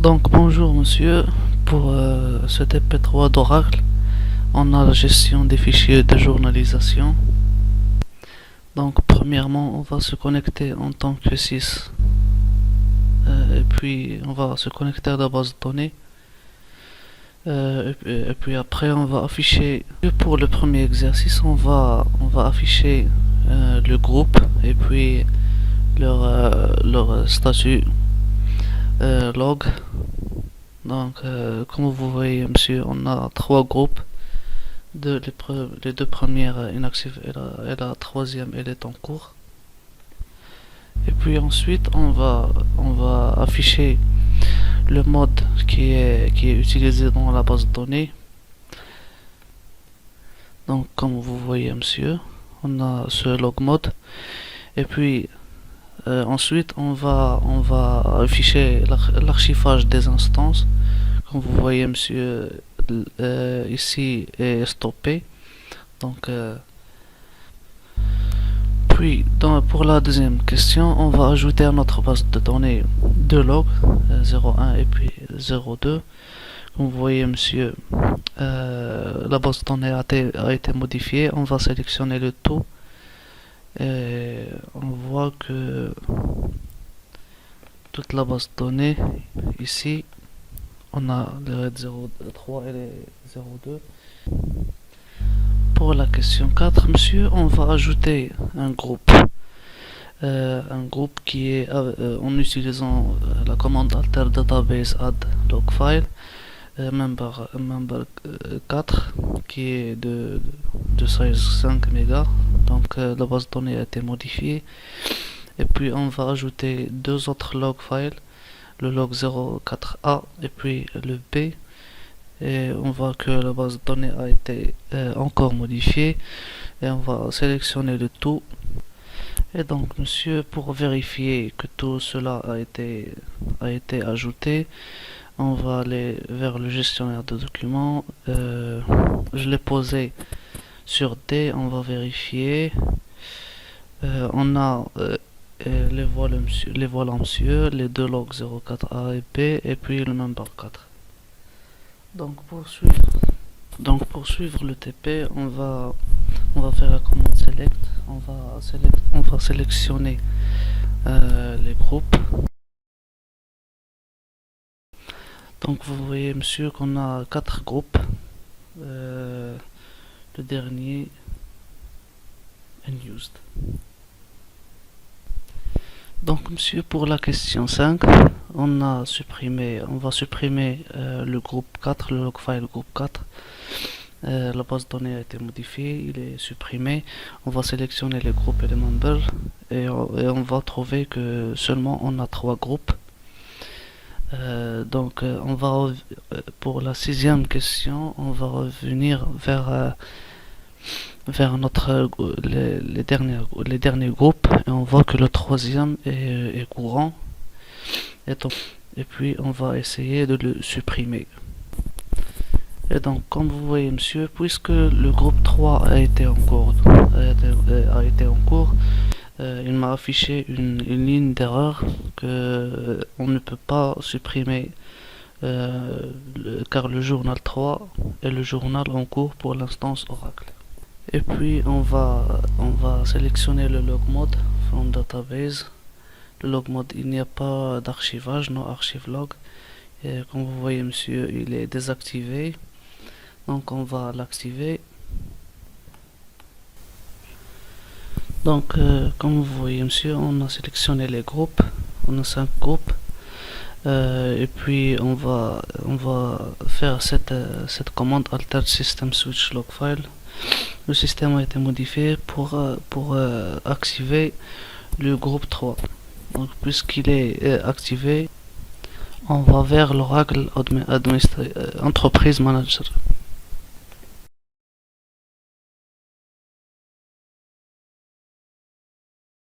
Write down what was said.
Donc bonjour monsieur, pour ce TP3 d'Oracle, on a la gestion des fichiers de journalisation. Donc premièrement, on va se connecter en tant que 6 et puis on va se connecter à la base de données. Et puis après on va afficher, pour le premier exercice, on va afficher le groupe et puis leur statut log. Donc comme vous voyez monsieur, on a 3 groupes. Les deux premières inactives et la troisième elle est en cours. Et puis ensuite on va afficher le mode qui est utilisé dans la base de données. Donc comme vous voyez monsieur, on a ce log mode. Et puis ensuite on va afficher l'archivage des instances. Comme vous voyez monsieur, ici est stoppé. Donc puis pour la deuxième question, on va ajouter à notre base de données deux logs, 01 et puis 02. Comme vous voyez monsieur, la base de données a été modifiée. On va sélectionner le tout et on voit que toute la base de données ici, on a le RAID 03 et les 02. Pour la question 4 monsieur, on va ajouter un groupe qui est en utilisant la commande alter database add log file member 4 qui est de size 5 mégas. Donc la base de données a été modifiée. Et puis on va ajouter deux autres log files, le log 04A et puis le B. Et on voit que la base de données a été encore modifiée. Et on va sélectionner le tout. Et donc monsieur, pour vérifier que tout cela a été ajouté, on va aller vers le gestionnaire de documents. Je l'ai posé sur D, on va vérifier. On a les voilà monsieur, les deux logs 04A et B et puis le member 4. Donc pour suivre le TP, on va faire la commande select. On va sélectionner les groupes. Donc vous voyez monsieur qu'on a 4 groupes. Le dernier unused. Donc monsieur, pour la question 5, on va supprimer le groupe 4, le log file groupe 4. La base de données a été modifiée, il est supprimé. On va sélectionner les groupes et les members et on va trouver que seulement on a 3 groupes. Donc on va pour la 6e question, on va revenir vers les derniers groupes et on voit que le 3e est courant et puis on va essayer de le supprimer. Et donc comme vous voyez monsieur, puisque le groupe 3 a été en cours, il m'a affiché une ligne d'erreur que on ne peut pas supprimer car le journal 3 est le journal en cours pour l'instance Oracle. Et puis on va sélectionner le log mode from database. Le log mode, il n'y a pas d'archivage, no archive log. Et comme vous voyez monsieur, il est désactivé. Donc on va l'activer. Donc comme vous voyez monsieur, on a sélectionné les groupes. On a 5 groupes. Et puis on va faire cette commande alter system switch log file. Le système a été modifié pour activer le groupe 3. Donc puisqu'il est activé, on va vers l'Oracle Entreprise Manager.